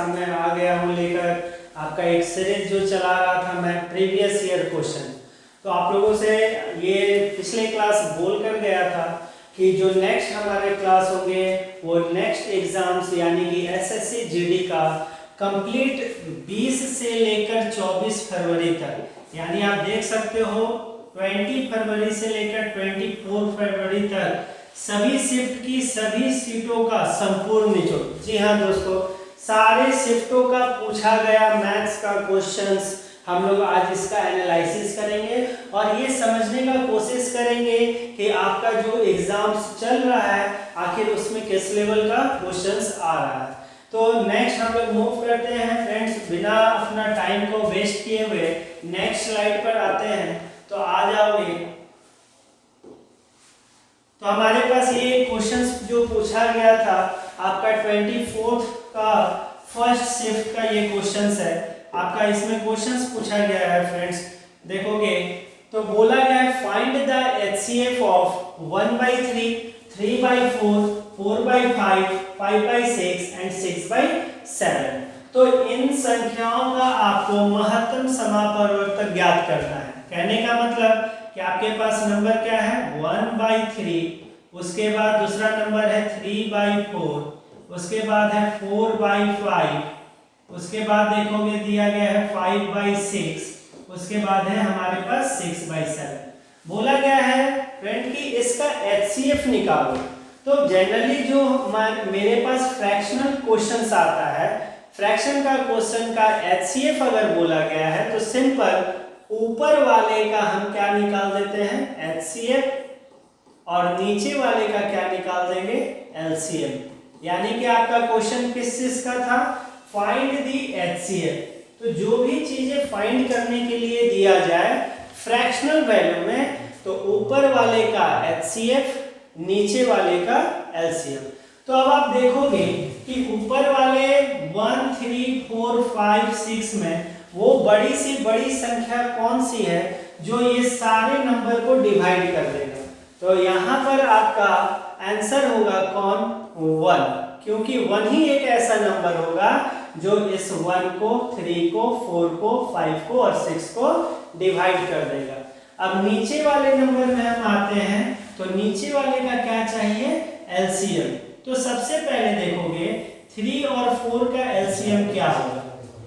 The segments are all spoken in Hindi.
सामने आ गया हूँ लेकर आपका एक सीरीज जो चला रहा था मैं प्रीवियस ईयर क्वेश्चन। तो आप लोगों से ये पिछले क्लास बोल कर गया था कि जो नेक्स्ट हमारे क्लास होंगे वो नेक्स्ट एग्जाम्स यानी कि एसएससी जीडी का कंप्लीट 20 से लेकर 24 फरवरी तक, यानी आप देख सकते हो 20 फरवरी से लेकर 24 फरवरी तक सभी शिफ्ट की सभी सीटों का संपूर्ण निचोड़। जी हाँ दोस्तों, सारे शिफ्टों का पूछा गया मैथ्स का क्वेश्चंस हम लोग आज इसका एनालिसिस करेंगे और ये समझने का कोशिश करेंगे कि आपका जो एग्जाम्स चल रहा है आखिर उसमें किस लेवल का क्वेश्चंस आ रहा है। तो नेक्स्ट हम लोग मूव करते हैं फ्रेंड्स, बिना अपना टाइम को वेस्ट किए हुए नेक्स्ट स्लाइड पर आते हैं। तो आ जाओगे तो हमारे पास ये क्वेश्चंस जो पूछा गया था आपका 24 का फर्स्ट शिफ्ट का ये क्वेश्चंस है आपका। इसमें क्वेश्चंस पूछा गया है फ्रेंड्स, देखोगे तो बोला गया है find the HCF of 1/3, 3/4, 4/5, 5/6 and 6/7। तो इन संख्याओं का आपको महत्तम समापवर्तक ज्ञात करना है। कहने का मतलब कि आपके पास नंबर क्या है 1/3, उसके बाद दूसरा नंबर है 3/4, उसके बाद है 4/5, उसके बाद देखोगे दिया गया है 5/6, उसके बाद है हमारे पास 6/7। बोला गया है फ्रेंड कि इसका एचसीएफ निकालो। तो जनरली जो मेरे पास फ्रैक्शनल क्वेश्चंस आता है, फ्रैक्शन का क्वेश्चन का एचसीएफ अगर बोला गया है तो सिंपल ऊपर वाले का हम क्या निकाल देते हैं एचसीएफ और नीचे वाले का क्या निकाल देंगे एलसीएम। यानी कि आपका क्वेश्चन किस चीज का था, फाइंड दी एचसीएफ। तो जो भी चीजें फाइंड करने के लिए दिया जाए फ्रैक्शनल वैल्यू में तो ऊपर वाले का एचसीएफ नीचे वाले का एलसीएम। तो अब आप देखोगे कि ऊपर वाले 1, 3, 4, 5, 6 में वो बड़ी सी बड़ी संख्या कौन सी है जो ये सारे नंबर को डिवाइड कर देगा। तो यहाँ पर आपका आंसर होगा कौन 1, क्योंकि 1 ही एक ऐसा नंबर होगा जो इस 1 को 3 को 4 को 5 को और 6 को डिवाइड कर देगा। अब नीचे वाले नंबर में हम आते हैं तो नीचे वाले का क्या चाहिए एलसीएम। तो सबसे पहले देखोगे 3 और 4 का एलसीएम क्या होगा।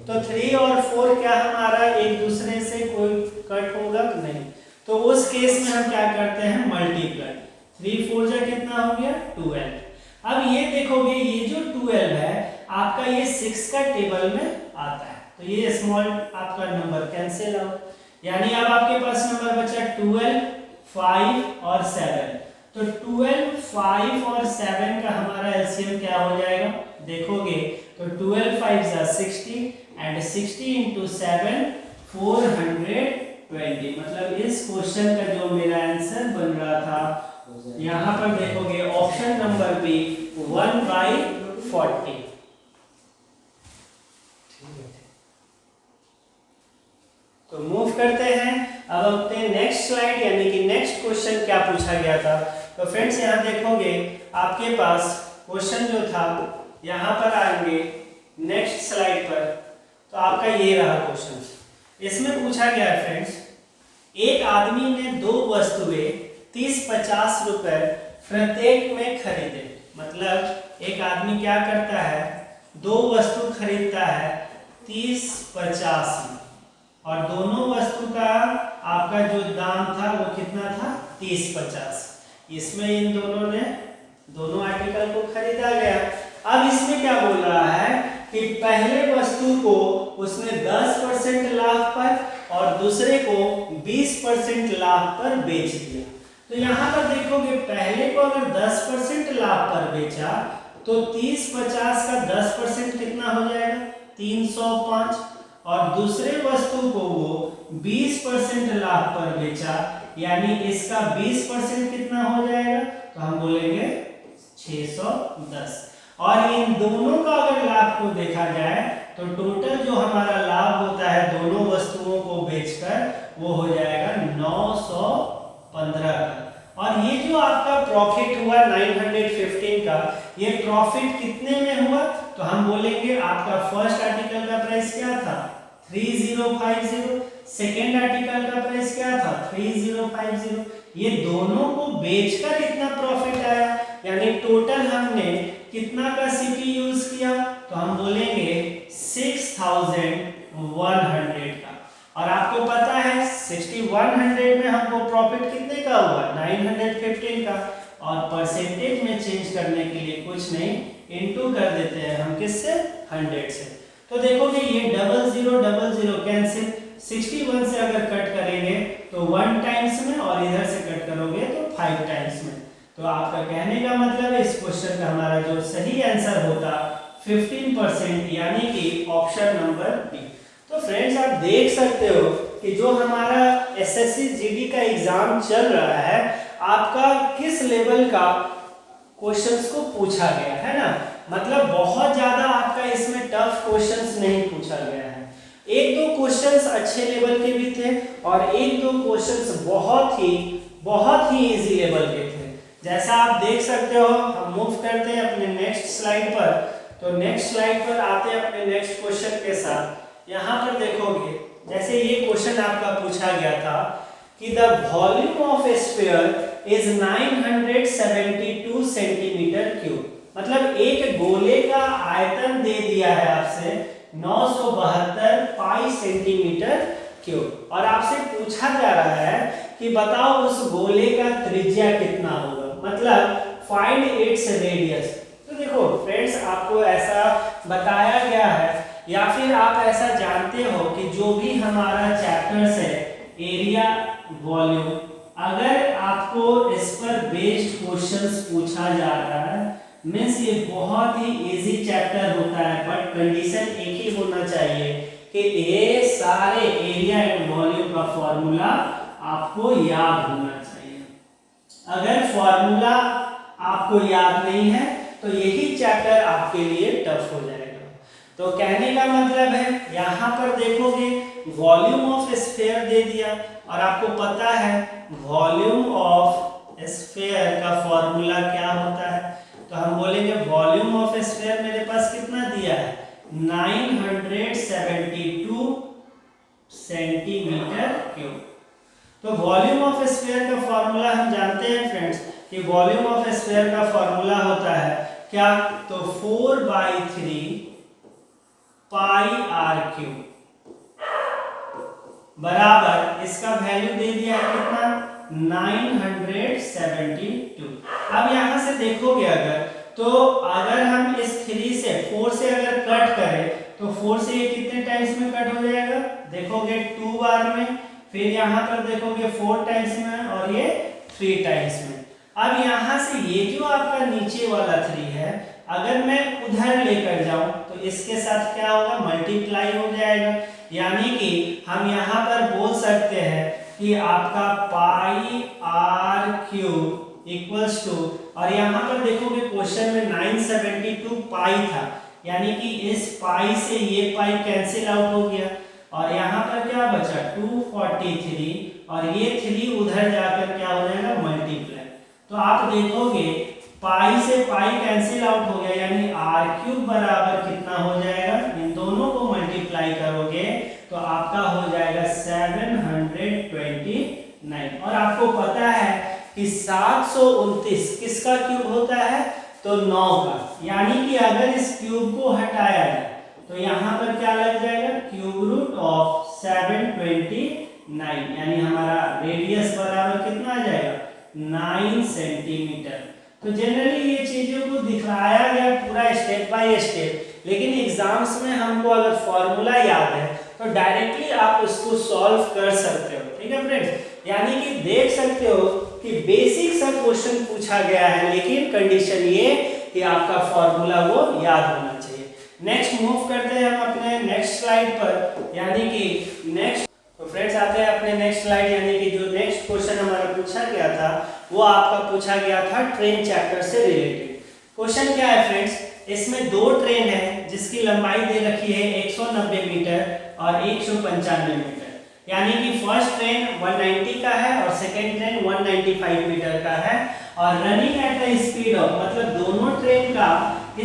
तो 3 और 4 क्या हमारा एक दूसरे से कोई कट होगा नहीं, तो उस केस में हम क्या करते हैं मल्टीप्लाई। 3 4 जा कितना हो गया 12। अब ये देखोगे ये जो 12 है आपका ये 6 का टेबल में आता है, तो ये स्मॉल आपका नंबर कैंसिल आउट, यानी अब आपके पास नंबर बचा 12, 5 और 7। तो 12, 5 और 7 का हमारा एलसीएम क्या हो जाएगा देखोगे तो 12 5 जा 60 एंड 60 into 7 420। मतलब इस क्वेश्चन का जो मेरा आंसर बन रहा था यहाँ पर देखोगे ऑप्शन नंबर बी 1/40। तो मूव करते हैं अब अपने नेक्स्ट स्लाइड, यानी कि नेक्स्ट क्वेश्चन क्या पूछा गया था। तो फ्रेंड्स यहाँ देखोगे आपके पास क्वेश्चन जो था यहाँ पर आएंगे नेक्स्ट स्लाइड पर, तो आपका ये रहा क्वेश्चन। इसमें पूछा गया है फ्रेंड्स, एक आदमी ने 2 वस्तुएं 30-50 रुपए प्रत्येक में खरीदे। मतलब एक आदमी क्या करता है 2 वस्तु खरीदता है 30-50 में और दोनों वस्तु का आपका जो दाम था वो कितना था 30-50। इसमें इन दोनों ने दोनों आर्टिकल को खरीदा गया। अब इसमें क्या बोल रहा है कि पहले वस्तु को उसने 10% लाभ पर और दूसरे को 20% लाभ पर बेच दिया। तो यहाँ पर देखोगे पहले को अगर 10% लाभ पर बेचा तो 30-50 का 10% कितना हो जाएगा 305 और दूसरे वस्तु को वो 20% लाभ पर बेचा, यानी इसका 20% कितना हो जाएगा तो हम बोलेंगे 610। और इन दोनों का अगर लाभ को देखा जाए तो टोटल जो हमारा लाभ होता है दोनों वस्तुओं को बेचकर वो हो जाएगा 915 का। और ये जो आपका प्रॉफिट हुआ 915 का, ये प्रॉफिट कितने में हुआ तो हम बोलेंगे आपका फर्स्ट 3050। सेकेंड आर्टिकल का प्राइस क्या था 3050। ये दोनों को बेचकर कितना प्रॉफिट आया, यानी टोटल हमने कितना का सीपी यूज किया, तो हम बोलेंगे 6100 का। और आपको पता है 6100 में हमको प्रॉफिट कितने का हुआ 915 का, और परसेंटेज में चेंज करने के लिए कुछ नहीं, इनटू कर देते हैं हम किससे 100 से। तो देखोगे ये 0000 कैंसिल, 61 से अगर कट करेंगे तो 1 टाइम्स में, और इधर से कट करोगे तो 5 टाइम्स में। तो आपका कहने का मतलब है इस क्वेश्चन का हमारा जो सही आंसर होता 15%, यानी कि ऑप्शन नंबर बी। तो फ्रेंड्स आप देख सकते हो कि जो हमारा एसएससी जीडी का एग्जाम चल रहा है, आपका किस लेवल का क्वेश्चंस को पूछा गया है ना, मतलब बहुत ज्यादा आपका इसमें टफ क्वेश्चंस नहीं पूछा गया है। एक दो क्वेश्चंस अच्छे लेवल के भी थे, और एक दो क्वेश्चंस बहुत ही इजी लेवल के थे। जैसा आप देख सकते हो, हम मूव करते हैं अपने नेक्स्ट स्लाइड पर। तो नेक्स्ट स्लाइड पर आते हैं अपने नेक्स्ट क्वेश्चन के साथ। यहाँ पर देखोगे जैसे ये क्वेश्चन आपका पूछा गया था कि the volume of A sphere is 972 centimetre cube, मतलब एक गोले का आयतन दे दिया है आपसे 972 पाई सेंटीमीटर क्यूब, और आपसे पूछा जा रहा है कि बताओ उस गोले का त्रिज्या कितना होगा, मतलब फाइंड इट्स रेडियस। तो देखो फ्रेंड्स, आपको ऐसा बताया गया है, या फिर आप ऐसा जानते हो कि जो भी हमारा चैप्टर्स है एरिया वॉल्यूम, अगर आपको इस पर बेस्ड क्वेश्चंस पूछा जा रहा है, मींस ये बहुत ही इजी चैप्टर होता है, बट कंडीशन एक ही होना चाहिए कि ये सारे एरिया एंड वॉल्यूम का फॉर्मूला आपको याद होना चाहिए। अगर फॉर्मूला आपको याद नहीं है तो यही चैप्टर आपके लिए टफ हो जाएगा। तो कहने का मतलब है यहाँ पर देखोगे वॉल्यूम ऑफ स्फीयर दे दिया, और आपको पता है वॉल्यूम ऑफ स्फीयर का फॉर्मूला क्या होता है, तो हम बोलेंगे वॉल्यूम ऑफ स्फीयर मेरे पास कितना दिया है 972 सेंटीमीटर क्यूब। तो वॉल्यूम ऑफ स्फीयर का फॉर्मूला हम जानते हैं फ्रेंड्स कि वॉल्यूम ऑफ स्फीयर का फॉर्मूला होता है क्या, तो 4/3 पाई आर क्यूब बराबर इसका वैल्यू दे दिया है कितना 972। अब यहां से देखोगे अगर हम इस 3 से 4 से अगर कट करें तो 4 से ये कितने टाइम्स में कट हो जाएगा, देखोगे 2 बार में, फिर यहाँ पर देखोगे 4 टाइम्स में, और ये 3 टाइम्स में। अब यहाँ से ये जो आपका नीचे वाला 3 है, अगर मैं उधर लेकर जाऊं तो इसके साथ क्या होगा मल्टीप्लाई हो जाएगा, यानी कि हम यहाँ पर बोल सकते हैं कि आपका पाई आर क्यूब इक्वल्स टू, और यहाँ पर देखोगे क्वेश्चन में 972 पाई था, यानी कि इस पाई से ये पाई कैंसिल आउट हो गया, और यहाँ पर क्या बचा 243, और ये 3 उधर जाकर क्या हो जाएगा मल्टीप्लाई। तो आप देखोगे पाई से पाई कैंसिल आउट हो गया, यानी आर क्यूब बराबर कितना हो जाएगा, इन दोनों को मल्टीप्लाई करोगे तो आपका हो जाएगा 729। और आपको पता है कि 729 किसका क्यूब होता है, तो 9 का, यानी कि अगर इस क्यूब को हटाया जाए तो यहाँ पर क्या लग जाएगा क्यूब रूट ऑफ 729, यानी हमारा रेडियस बराबर कितना आ जाएगा 9 सेंटीमीटर। तो जनरली ये चीजों को दिखाया गया पूरा स्टेप बाय स्टेप, लेकिन एग्जाम्स में हमको अगर फॉर्मूला याद है तो डायरेक्टली आप उसको सॉल्व कर सकते हो, ठीक है फ्रेंड्स। यानी कि देख सकते हो कि बेसिक सा क्वेश्चन पूछा गया है, लेकिन कंडीशन ये कि आपका फॉर्मूला वो याद होना चाहिए। नेक्स्ट मूव करते हैं हम अपने नेक्स्ट स्लाइड पर, यानी कि नेक्स्ट, तो फ्रेंड्स आते हैं अपने नेक्स्ट स्लाइड, यानी कि जो नेक्स्ट क्वेश्चन हमारा पूछा गया था वो आपका पूछा गया था ट्रेन चैप्टर से रिलेटेड। क्वेश्चन क्या है फ्रेंड्स, इसमें 2 ट्रेन है जिसकी लंबाई दे रखी है 190 मीटर और 195 मीटर, यानी कि फर्स्ट ट्रेन 190 का है और सेकेंड ट्रेन 195 मीटर का है, और running at the speed of, मतलब दोनों ट्रेन का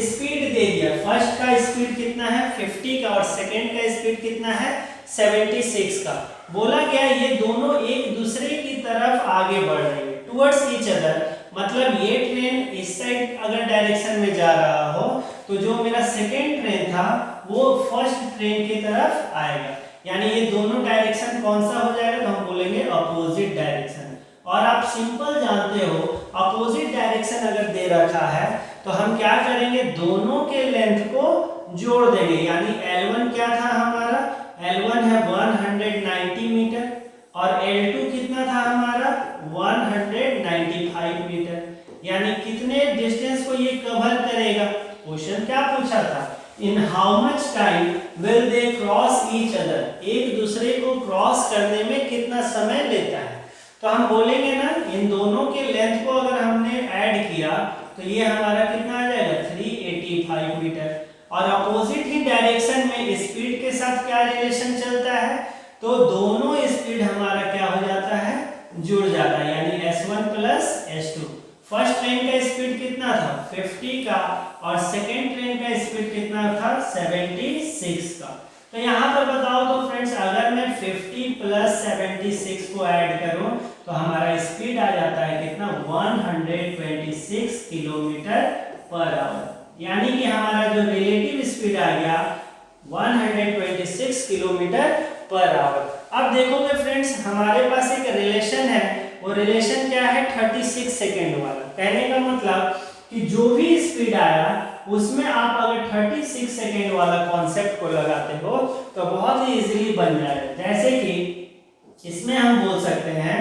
स्पीड दे दिया, फर्स्ट का स्पीड कितना है 50 का और सेकेंड का स्पीड कितना है 76 का। बोला गया ये दोनों एक दूसरे की तरफ आगे बढ़ रहे हैं, टुवर्ड्स ईच अदर। मतलब ये ट्रेन इस साइड अगर डायरेक्शन में जा रहा हो तो जो मेरा सेकेंड ट्रेन था वो फर्स्ट ट्रेन की तरफ आएगा, यानी ये दोनों डायरेक्शन कौन सा हो जाएगा, तो हम बोलेंगे अपोजिट डायरेक्शन। और आप सिंपल जानते हो अपोजिट डायरेक्शन अगर दे रखा है तो हम क्या करेंगे, दोनों के लेंथ को जोड़ देंगे। यानी L1 क्या था हमारा, L1 है 190 मीटर और L2 कितना था हमारा 195 मीटर। यानी कितने डिस्टेंस को ये कवर करेगा, क्वेश्चन क्या पूछा था, in how much time will they cross each other, एक दूसरे को क्रॉस करने में कितना समय लेता है। तो हम बोलेंगे ना इन दोनों के लेंथ को अगर हमने ऐड किया तो ये हमारा कितना आ जाएगा 385 मीटर। और अपोजिट ही डायरेक्शन में स्पीड के साथ क्या रिलेशन चलता है, तो दोनों स्पीड हमारा क्या हो जाता है, जुड़ जाता है, यानी S1 plus S2। First train का स्पीड कितना था 50 का और सेकेंड ट्रेन का स्पीड कितना था 76 का। तो यहाँ पर बताओ तो फ्रेंड्स अगर मैं 50 प्लस 76 को ऐड करूं तो हमारा स्पीड आ जाता है कितना 126 किलोमीटर पर आवर। यानी कि हमारा जो रिलेटिव स्पीड आ गया 126 किलोमीटर पर आवर। अब देखोगे फ्रेंड्स हमारे पास एक रिलेशन है, वो रिलेशन क्या है 36 सेकेंड वाला। कहने का मतलब कि जो भी स्पीड आया उसमें आप अगर 36 सेकेंड वाला कॉन्सेप्ट को लगाते हो तो बहुत ही इजीली बन जाएगा। जैसे कि इसमें हम बोल सकते हैं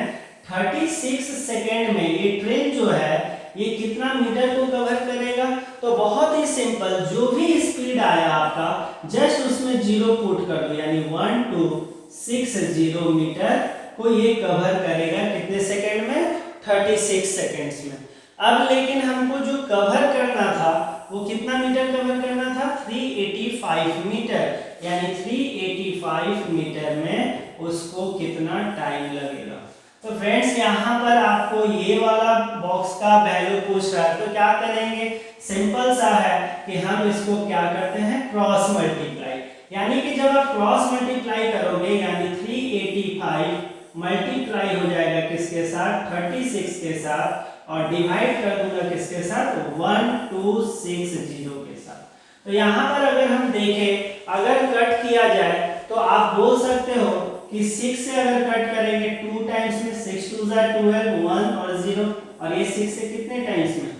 36 सेकेंड में ये ट्रेन जो है ये कितना मीटर को कवर करेगा, तो बहुत ही सिंपल, जो भी स्पीड आया आपका जस्ट उसमें जीरो पुट कर दो, यानी 1260 मीटर को ये कवर करेगा कितने सेकेंड में 36 सेकेंड्स में। अब लेकिन हमको जो कवर करना था वो कितना मीटर कवर करना था 385 मीटर, यानी 385 मीटर में उसको कितना टाइम लगेगा। तो फ्रेंड्स यहाँ पर आपको ये वाला बॉक्स का वैल्यू पूछ रहा है तो क्या करेंगे, सिंपल सा है कि हम इसको क्या करते हैं क्रॉस मल्टीप्लाई। यानी कि जब आप क्रॉस मल्टीप्लाई करोगे यानी 385 मल्टीप्लाई हो जाएगा किसके साथ 36 के साथ और डिवाइड कर दूंगा किसके साथ 1260 के साथ। तो यहाँ पर अगर हम देखें अगर कट किया जाए तो आप बोल सकते हो कि 6 से अगर कट करेंगे 2 टाइम्स में 6 2 12 1 और 0 और ये 6 से कितने टाइम्स में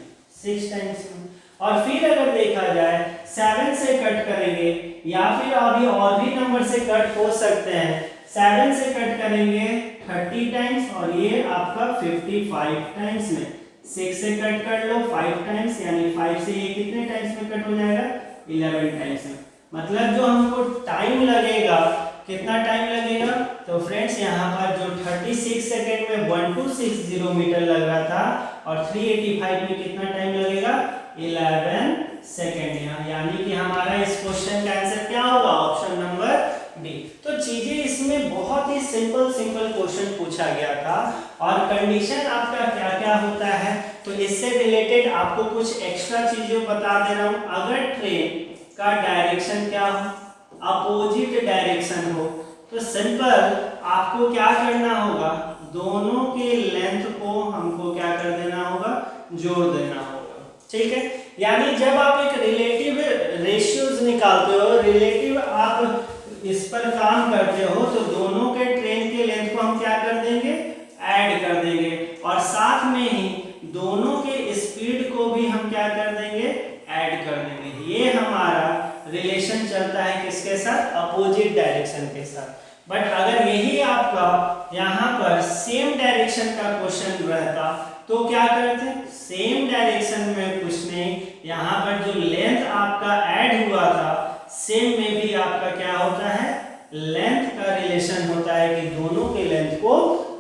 6 टाइम्स में। और फिर अगर देखा जाए 7 से कट करेंगे या फिर अभी और भी नंबर से कट हो सकते हैं। 7 से कट करेंगे 30 टाइम्स और ये आपका 55 टाइम्स में। 6 से कट कर लो 5 टाइम्स यानी 5 से ये कितने टाइम्स में कट हो जाएगा 11 टाइम्स में। मतलब जो हमको टाइम लगेगा कितना टाइम लगेगा, तो फ्रेंड्स यहाँ पर जो 36 सेकेंड में 1260 मीटर लग रहा था और 385 में कितना टाइम लगेगा 11 सेकेंड। यानी कि हमारा इस क्वेश्चन का आंसर क्या होगा ऑप्शन नंबर बी। तो चीजें इसमें बहुत ही सिंपल क्वेश्चन पूछा गया था और कंडीशन आपका क्या क्या होता है तो इससे रिलेटेड आपको कुछ एक्स्ट्रा चीजें बता दे रहा हूं। अगर ट्रेन का डायरेक्शन क्या हो अपोजिट डायरेक्शन हो तो सिंपल आपको क्या करना होगा, दोनों के लेंथ को हमको क्या कर देना होगा जोड़ देना होगा। ठीक है, यानी जब आप एक रिलेटिव रेशियोज निकालते हो, रिलेटिव आप इस पर काम करते हो तो दोनों के ट्रेन के लेंथ को हम क्या कर देंगे ऐड कर देंगे और साथ में ही दोनों के स्पीड को भी हम क्या कर देंगे ऐड कर देंगे। ये हमारा रिलेशन चलता है किसके साथ अपोजिट डायरेक्शन के साथ। बट अगर यही आपका यहाँ पर सेम डायरेक्शन का क्वेश्चन रहता तो क्या करते, सेम डायरेक्शन में कुछ नहीं, यहाँ पर जो लेंथ आपका ऐड हुआ था सेम में भी आपका क्या होता है लेंथ का रिलेशन होता है कि दोनों के लेंथ को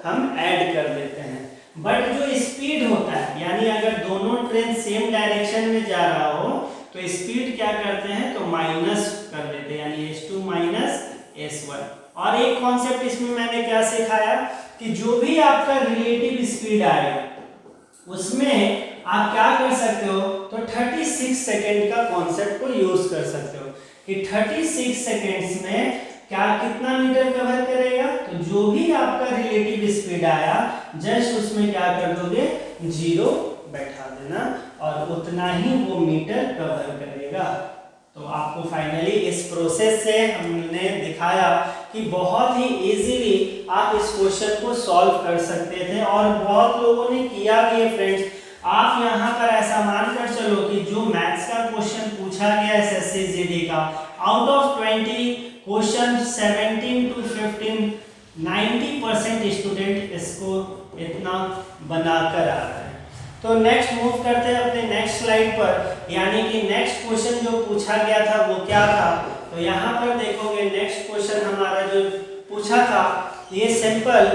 हम ऐड कर देते हैं। बट जो स्पीड होता है यानी अगर दोनों ट्रेन सेम डायरेक्शन में जा रहा हो तो स्पीड क्या करते हैं तो माइनस कर देते हैं यानी S2 माइनस S1। और एक कॉन्सेप्ट इसमें मैंने क्या सिखाया कि जो भी आपका रिलेटिव स्पीड आएगा उसमें आप क्या कर सकते हो तो 36 सेकेंड का कॉन्सेप्ट को यूज कर सकते हो कि 36 सेकेंड्स में क्या कितना मीटर कवर करेगा, तो जो भी आपका रिलेटिव स्पीड आया जस्ट उसमें क्या कर दोगे, 0 बैठा देना और उतना ही वो मीटर कवर करेगा। तो आपको फाइनली इस प्रोसेस से हमने दिखाया कि बहुत ही इजीली आप इस क्वेश्चन को सॉल्व कर सकते थे और बहुत लोगों ने किया भी है फ्रेंड्स। आप यहाँ पर ऐसा मानकर चलो कि जो मैथ्स का क्वेश्चन पूछा गया एसएससी जीडी का, out of 20 question 17 to 15 90% student इसको इतना बनाकर आ रहे हैं। तो नेक्स्ट मूव करते हैं अपने नेक्स्ट स्लाइड पर, यानी कि नेक्स्ट क्वेश्चन जो पूछा गया था वो क्या था। तो यहाँ पर देखोगे नेक्स्ट क्वेश्चन हमारा जो पूछा था ये सिंपल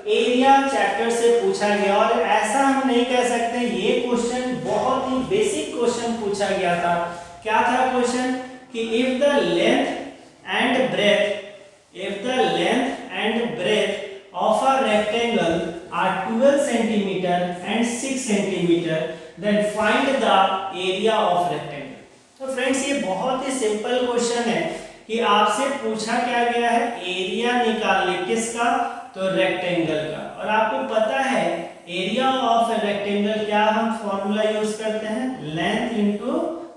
एरिया चैप्टर से पूछा गया, और ऐसा हम नहीं कह सकते, ये क्वेश्चन बहुत ही बेसिक क्वेश्चन पूछा गया था। क्या था क्वेश्चन कि if the length and breadth of a rectangle are 12 centimeter and 6 centimeter, then find the area of rectangle। तो फ्रेंड्स ये बहुत ही सिंपल क्वेश्चन है कि आपसे पूछा क्या गया है, एरिया निकालने किसका, तो रेक्टेंगल का। और आपको पता है एरिया ऑफ ए रेक्टेंगल क्या हम फॉर्मूला यूज करते हैं, लेंथ इनटू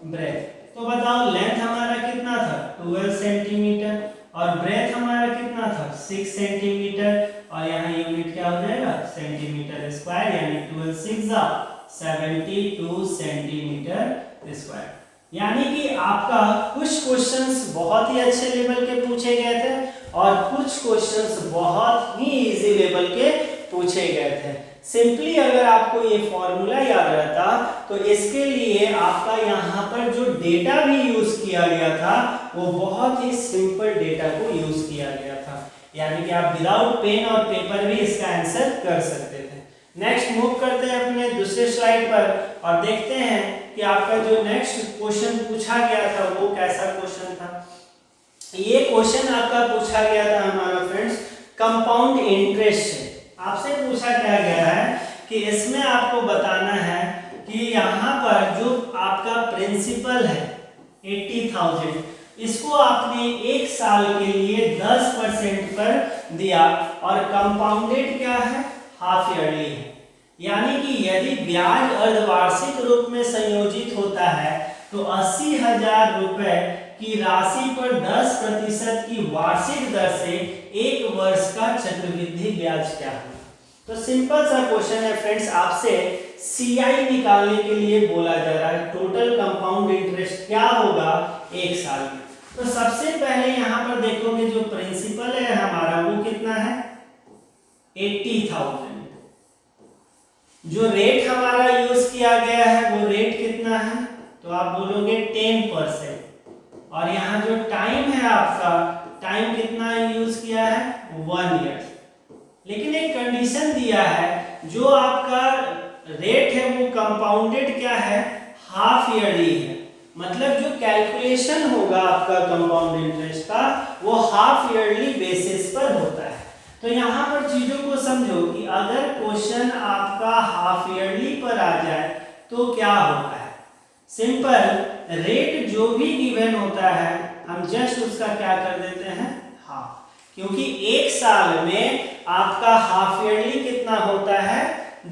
ब्रेथ। तो बताओ लेंथ हमारा कितना था, 12 सेंटीमीटर, और ब्रेथ हमारा कितना था, 6 सेंटीमीटर, और यहाँ यूनिट क्या हो जाएगा, सेंटीमीटर स्क्वायर, यानी 12 6 72 सेंटीमीटर स्क्वायर। यानी कि आपका कुछ क्वेश्चंस बहुत ही अच्छे लेवल के पूछे गए थे और कुछ क्वेश्चंस बहुत ही इजी लेवल के पूछे गए थे। सिंपली अगर आपको ये फॉर्मूला याद रहता तो इसके लिए आपका यहाँ पर जो डेटा भी यूज किया गया था वो बहुत ही सिंपल डेटा को यूज किया गया था, यानी कि आप विदाउट पेन और पेपर भी इसका आंसर कर सकते थे। नेक्स्ट मूव करते हैं अपने दूसरे स्लाइड पर और देखते हैं कि आपका जो नेक्स्ट क्वेश्चन पूछा गया था वो कैसा क्वेश्चन था। ये क्वेश्चन आपका पूछा गया था हमारा फ्रेंड्स कंपाउंड इंटरेस्ट से। आपसे पूछा क्या गया है कि इसमें आपको बताना है कि यहाँ पर जो आपका प्रिंसिपल है 80,000, इसको आपने एक साल के लिए 10% पर दिया और कंपाउंडेड क्या है, हाफ ईयरली है। यानी कि यदि ब्याज अर्धवार्षिक रूप में संयोजित होता है तो 80,000 रुपए की राशि पर 10% की वार्षिक दर से एक वर्ष का चक्रवृद्धि ब्याज क्या है। तो सिंपल सा क्वेश्चन है फ्रेंड्स, आपसे सीआई निकालने के लिए बोला जा रहा है, टोटल कंपाउंड इंटरेस्ट क्या होगा एक साल में। तो सबसे पहले यहाँ पर देखोगे जो प्रिंसिपल है हमारा वो कितना है 80,000। जो रेट हमारा यूज किया गया है वो रेट कितना है, तो आप बोलोगे 10%। और यहाँ जो टाइम है आपका, टाइम कितना यूज किया है 1 ईयर। लेकिन एक कंडीशन दिया है, जो आपका रेट है वो कंपाउंडेड क्या है, हाफ ईयरली है। मतलब जो कैलकुलेशन होगा आपका कंपाउंड इंटरेस्ट का वो हाफ ईयरली बेसिस पर होता है। तो यहाँ पर चीजों को समझो कि अगर क्वेश्चन आपका हाफ ईयरली पर आ जाए तो क्या होता है। सिंपल रेट जो भी गिवन होता है हम जस्ट उसका क्या कर देते हैं हाफ, क्योंकि एक साल में आपका हाफ ईयरली कितना होता है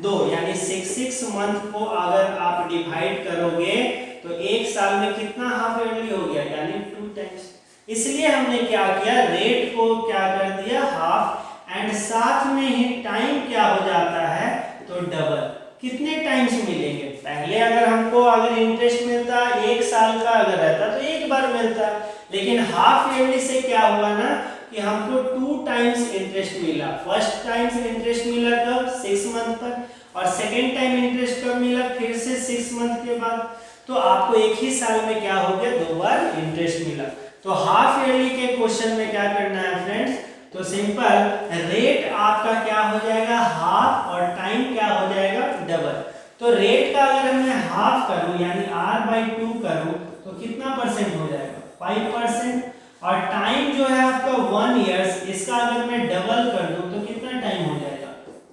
2, यानी 6 मंथ को अगर आप डिवाइड करोगे तो एक साल में कितना हाफ ईयरली हो गया, यानी 2 टाइम्स। इसलिए हमने क्या किया, रेट को क्या कर दिया हाफ, एंड साथ में ही टाइम क्या हो जाता है तो डबल। कितने टाइम्स मिलेंगे, पहले अगर हमको अगर इंटरेस्ट मिलता एक साल का अगर रहता तो एक बार मिलता, लेकिन हाफ ईयरली से क्या हुआ ना कि हमको 2 टाइम्स इंटरेस्ट मिला। फर्स्ट टाइम्स इंटरेस्ट मिला कब 6 मंथ पर, और सेकेंड टाइम इंटरेस्ट कब मिला फिर से 6 मंथ के बाद। तो आपको एक ही साल में क्या हो गया 2 बार इंटरेस्ट मिला। तो हाफ ईयरली के क्वेश्चन में क्या करना है फ्रेंड्स, तो सिंपल रेट आपका क्या हो जाएगा हाफ और टाइम क्या हो जाएगा डबल। तो रेट का अगर मैं हाफ करूं यानी r/2 करूं तो कितना परसेंट हो जाएगा 5%, और टाइम जो है आपका 1 ईयर्स, इसका अगर मैं डबल कर दूं तो कितना टाइम हो जाएगा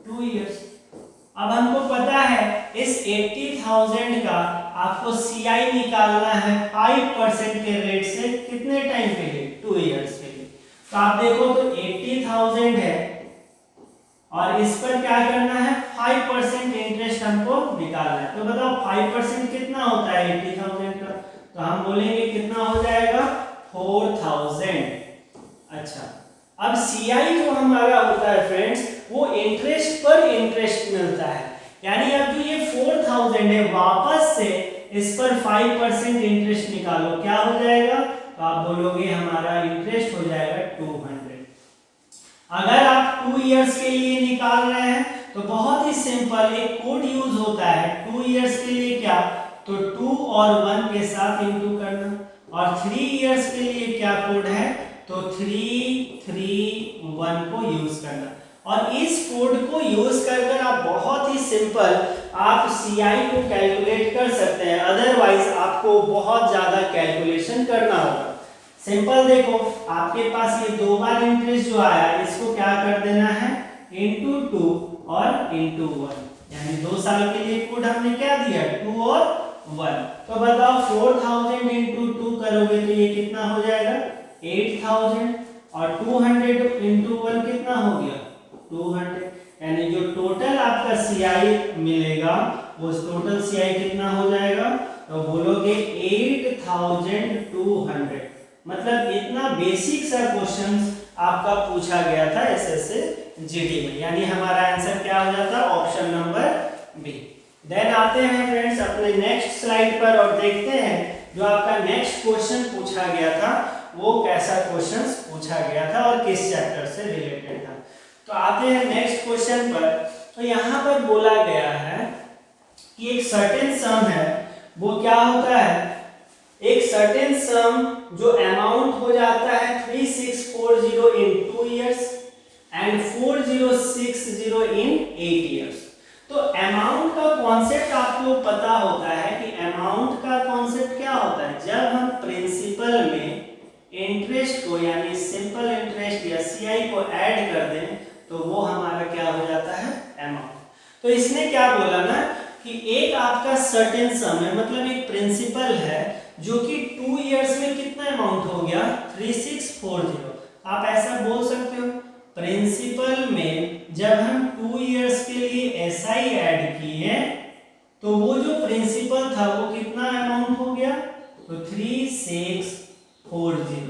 2 ईयर्स। अब हमको पता है इस 80,000 का आपको सीआई निकालना है 5% के रेट से कितने टाइम के लिए 2 ईयर्स के लिए। तो आप देखो तो 80,000 है और इस पर क्या करना है 5% इंटरेस्ट हमको निकालना है। तो बताओ 5% कितना होता है 80,000 का, तो हम बोलेंगे कितना हो जाएगा 4,000। अच्छा, अब सीआई जो हमारा होता है फ्रेंड्स वो इंटरेस्ट पर इंटरेस्ट मिलता है, यानी अब जो ये 4,000 है वापस से इस पर 5% इंटरेस्ट निकालो, क्या हो जाएगा, तो आप बोलोगे हमारा इंटरेस्ट हो जाएगा 200। अगर आप 2 इयर्स के लिए निकाल रहे हैं तो बहुत ही सिंपल एक कोड यूज होता है 2 इयर्स के लिए, क्या, तो 2 और 1 के साथ इंटू करना, और 3 इयर्स के लिए क्या कोड है, तो 331 को यूज करना। और इस कोड को यूज कर आप बहुत ही सिंपल आप सीआई को कैलकुलेट कर सकते हैं, अदरवाइज आपको बहुत ज्यादा कैलकुलेशन करना होगा। सिंपल देखो आपके पास ये 2 बार इंटरेस्ट जो आया इसको क्या कर देना है इंटू 2 और इंटू 1, यानी 2 साल के लिए कोड हमने क्या दिया 2 और 1। तो बताओ 4,000 इंटू 2 करोगे तो ये कितना हो जाएगा 8,000, और 200 इंटू 1 कितना हो गया 200, यानी जो टोटल आपका सीआई मिलेगा वो टोटल सीआई कितना हो जाएगा, तो बोलोगे 8,200। मतलब इतना बेसिक सा क्वेश्चन आपका पूछा गया था एसएससी जीडी में, यानी हमारा आंसर क्या हो जाता ऑप्शन नंबर बी। देन आते हैं फ्रेंड्स अपने नेक्स्ट स्लाइड पर और देखते हैं जो आपका नेक्स्ट क्वेश्चन पूछा गया था वो कैसा क्वेश्चन पूछा गया था और किस चैप्टर से रिलेटेड था। तो आते हैं नेक्स्ट क्वेश्चन पर। तो यहाँ पर बोला गया है कि एक सर्टेन सम है, वो क्या होता है, एक सर्टेन सम जो अमाउंट हो जाता है 3640 इन 2 इयर्स एंड 4060 इन 8 इयर्स। तो अमाउंट का कॉन्सेप्ट आपको पता होता है कि अमाउंट का कॉन्सेप्ट क्या होता है, जब हम प्रिंसिपल में इंटरेस्ट को यानी सिंपल इंटरेस्ट या सीआई को ऐड कर दें तो वो हमारा क्या हो जाता है अमाउंट। तो इसने क्या बोला ना कि एक आपका सर्टेन सम है, मतलब एक प्रिंसिपल है जो कि 2 इयर्स में कितना अमाउंट हो गया 3640। आप ऐसा बोल सकते हो प्रिंसिपल में जब हम 2 इयर्स के लिए एसआई ऐड किए तो वो जो प्रिंसिपल था वो कितना अमाउंट हो गया, तो 3640।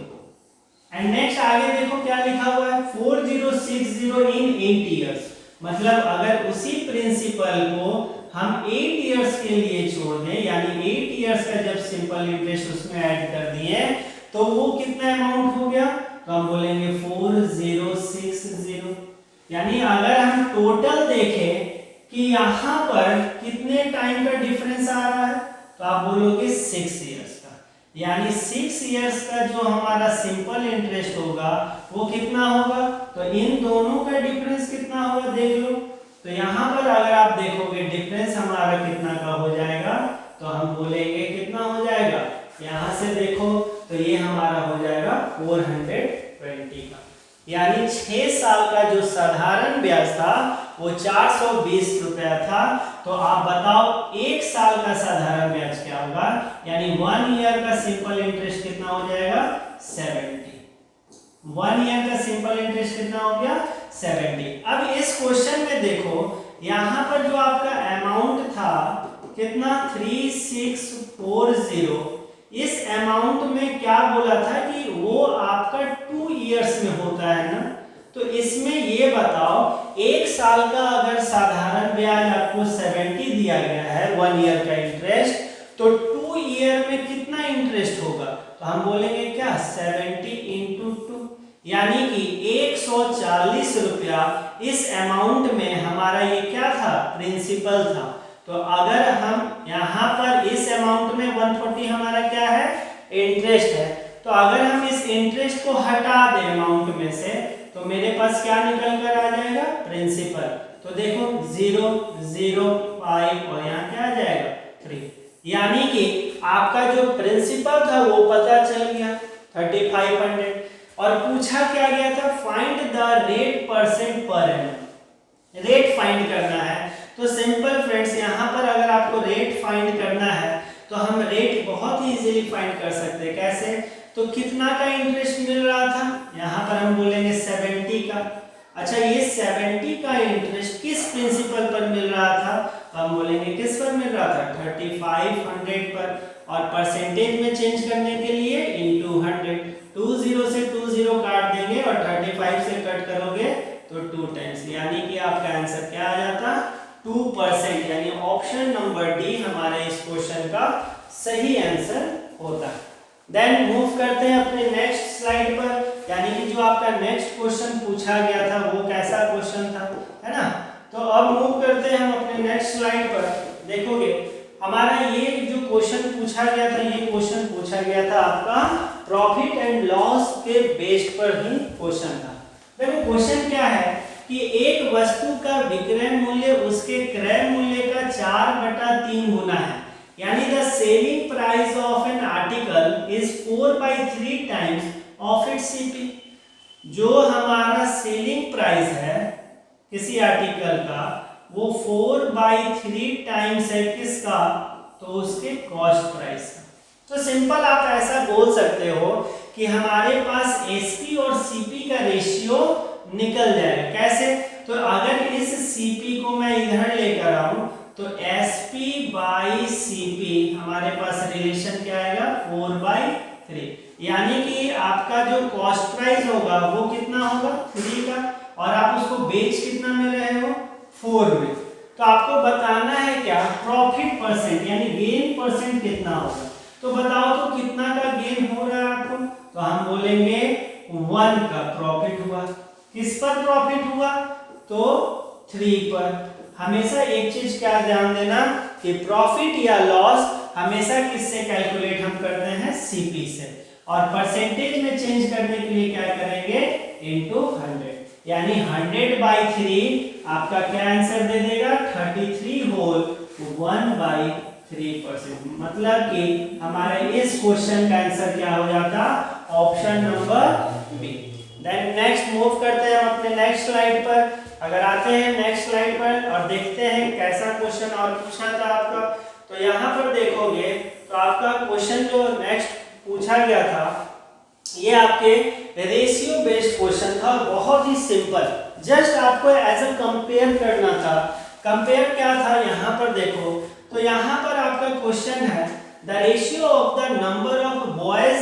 एंड नेक्स्ट आगे देखो क्या लिखा हुआ है 4060 इन 8 इयर्स। मतलब अगर उसी प्रिंसिपल को हम 8 इयर्स के लिए छोड़ दें, यानी 8 इयर्स का जब सिंपल इंटरेस्ट उसमें ऐड कर दिए तो वो कितना अमाउंट हो गया, तो हम बोलेंगे 4060। यानी अगर हम टोटल देखें कि यहाँ पर कितने टाइम का डिफरेंस आ रहा है, तो आप बोलोगे 6 इयर्स का, यानी 6 इयर्स का जो हमारा सिंपल इंटरेस्ट होगा वो कितना होगा, तो इन दोनों का डिफरेंस कितना होगा देख लो। तो यहाँ पर अगर आप देखोगे डिफरेंस हमारा कितना का हो जाएगा, तो हम बोलेंगे कितना हो जाएगा, यहाँ से देखो तो ये हमारा हो जाएगा 420 का, यानी 6 साल का जो साधारण ब्याज था वो 420 रुपया था। तो आप बताओ 1 साल का साधारण ब्याज क्या होगा, यानी 1 ईयर का सिंपल इंटरेस्ट कितना हो जाएगा 70। 1 ईयर का सिंपल इंटरेस्ट कितना हो गया 70। अब इस क्वेश्चन में देखो यहाँ पर जो आपका अमाउंट था कितना 3640, इस अमाउंट में क्या बोला था कि वो आपका 2 इयर्स में होता है ना। तो इसमें ये बताओ 1 साल का अगर साधारण ब्याज आपको 70 दिया गया है 1 ईयर का इंटरेस्ट, तो 2 ईयर में कितना इंटरेस्ट होगा, तो हम बोलेंगे क्या 70 इंटू 2, यानी कि 140 रुपया इस अमाउंट में हमारा ये क्या था प्रिंसिपल था। तो अगर हम यहाँ पर इस अमाउंट में 140 हमारा क्या है इंटरेस्ट है, तो अगर हम इस इंटरेस्ट को हटा दें अमाउंट में से तो मेरे पास क्या निकल कर आ जाएगा प्रिंसिपल। तो देखो 0 0 5 और यहाँ क्या आ जाएगा 3, यानी कि आपका जो प्रिंसिपल था वो पता चल गया 3500। और पूछा क्या गया था find the rate percent per annum, rate find करना है। तो सिंपल फ्रेंड्स यहाँ पर अगर आपको रेट फाइंड करना है तो हम रेट बहुत ही इजीली फाइंड कर सकते हैं। कैसे, तो कितना का इंटरेस्ट मिल रहा था, यहाँ पर हम बोलेंगे 70 का। अच्छा, ये 70 का इंटरेस्ट किस प्रिंसिपल पर मिल रहा था, तो हम बोलेंगे किस पर मिल रहा था, 3500 पर। और परसेंटेज में चेंज करने के लिए इनटू 100, 20 से 20 काट देंगे और 35 से कट करोगे तो 2 टाइम्स, यानी कि आपका आंसर क्या आ जाता, 2%। यानी ऑप्शन नंबर डी हमारे इस क्वेश्चन का सही आंसर होता है। देन मूव करते हैं अपने नेक्स्ट स्लाइड पर, यानी कि जो आपका नेक्स्ट क्वेश्चन पूछा गया था वो कैसा क्वेश्चन था, है ना। तो अब मूव करते हैं हम अपने नेक्स्ट स्लाइड पर। देखोगे हमारा ये जो क्वेश्चन पूछा गया था, ये क्वेश्चन पूछा गया था आपका प्रॉफिट एंड लॉस के बेस्ड पर ही क्वेश्चन था। देखो क्वेश्चन क्या है कि एक वस्तु का विक्रय मूल्य उसके क्रय मूल्य का 4/3 गुना है, यानी the selling price of an article is 4/3 times of its CP. जो हमारा सेलिंग प्राइस है किसी आर्टिकल का वो 4/3 टाइम्स है किसका, तो उसके कॉस्ट प्राइस का। तो सिंपल आप ऐसा बोल सकते हो कि हमारे पास एसपी और सीपी का रेशियो निकल जाएगा। कैसे, तो अगर इस सीपी को मैं इधर लेकर आऊं तो SP/CP हमारे पास रिलेशन क्या आएगा, 4/3, यानी कि आपका जो कॉस्ट प्राइस होगा वो कितना होगा, 3 का, और आप उसको बेच कितना में रहे हो, 4 में। तो आपको बताना है क्या, प्रॉफिट परसेंट यानी गेन परसेंट कितना होगा। तो बताओ तो कितना का गेन हो रहा है आपको, तो हम बोलेंगे 1 का प्रॉफिट हुआ। किस पर प्रॉफिट हुआ, तो 3 पर। हमेशा एक चीज क्या ध्यान देना कि प्रॉफिट या लॉस हमेशा किससे कैलकुलेट हम करते हैं, सीपी से, और परसेंटेज में चेंज करने के लिए क्या करेंगे, इनटू 100, यानी 100/3 आपका क्या आंसर दे देगा, 33 होल 1/3%। मतलब कि हमारे इस क्वेश्चन का आंसर क्या हो जाता, option number B. Then next move करते हैं हम अपने नेक्स्ट स्लाइड पर। अगर आते हैं नेक्स्ट स्लाइड पर और देखते हैं कैसा क्वेश्चन और पूछा था आपका, तो यहाँ पर देखोगे तो आपका क्वेश्चन जो नेक्स्ट पूछा गया था ये आपके रेशियो बेस्ड क्वेश्चन था, बहुत ही सिंपल, जस्ट आपको एज अ कंपेयर करना था। कंपेयर क्या था, यहाँ पर देखो तो यहाँ पर आपका क्वेश्चन है the ratio of the number of boys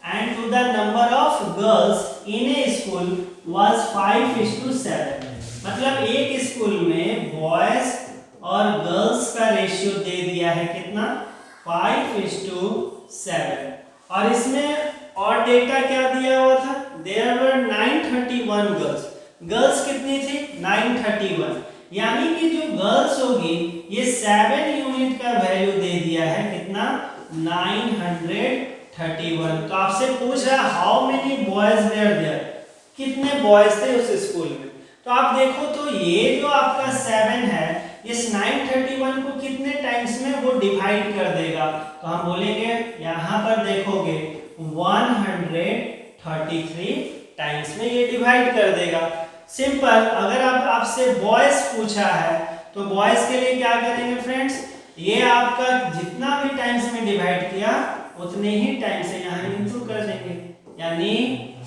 and to the number of girls in a school was 5:7। मतलब एक स्कूल में बॉयज और गर्ल्स का रेशियो दे दिया है कितना, 5:7, और इसमें और डेटा क्या दिया हुआ था, देयर वर 931 गर्ल्स। गर्ल्स कितनी थी, 931, यानी कि जो गर्ल्स होगी ये 7 यूनिट का वैल्यू दे दिया है कितना, 931। तो आपसे पूछ रहा how many boys there there, कितने बॉयज थे उस स्कूल में। तो आप देखो तो ये जो आपका 7 है इस 931 को कितने टाइम्स में वो डिवाइड कर देगा, तो हम बोलेंगे यहाँ पर देखोगे 133 टाइम्स में ये डिवाइड कर देगा। सिंपल, अगर आपसे बॉयज पूछा है तो बॉयज के लिए क्या करेंगे फ्रेंड्स, ये आपका जितना भी टाइम्स में डिवाइड किया उतने ही टाइम से यहाँ इंटू कर देंगे, यानी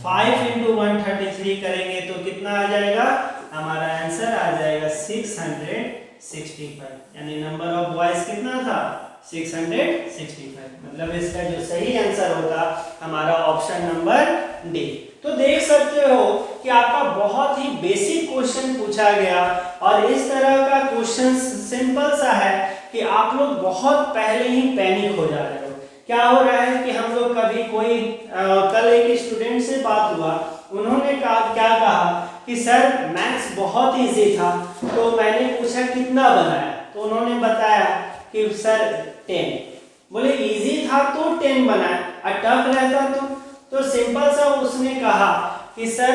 5 × 133 करेंगे तो कितना आ जाएगा, हमारा आंसर आ जाएगा 665, यानी नंबर ऑफ बॉयज कितना था, 665। मतलब इसका जो सही आंसर होगा हमारा ऑप्शन नंबर डी। तो देख सकते हो कि आपका बहुत ही बेसिक क्वेश्चन पूछा गया, और इस तरह का क्वेश्चन सिंपल सा है कि आप लोग बहुत पहले ही पैनिक हो जा रहे हो। क्या हो रहा है कि हम लोग कभी कोई कल एक स्टूडेंट से बात हुआ, उन्होंने क्या कहा कि सर मैथ्स बहुत इजी था, तो मैंने पूछा कितना बनाया, तो उन्होंने बताया कि सर 10। बोले इजी था तो 10 बनाया, और टफ रहता तो सिंपल सा उसने कहा कि सर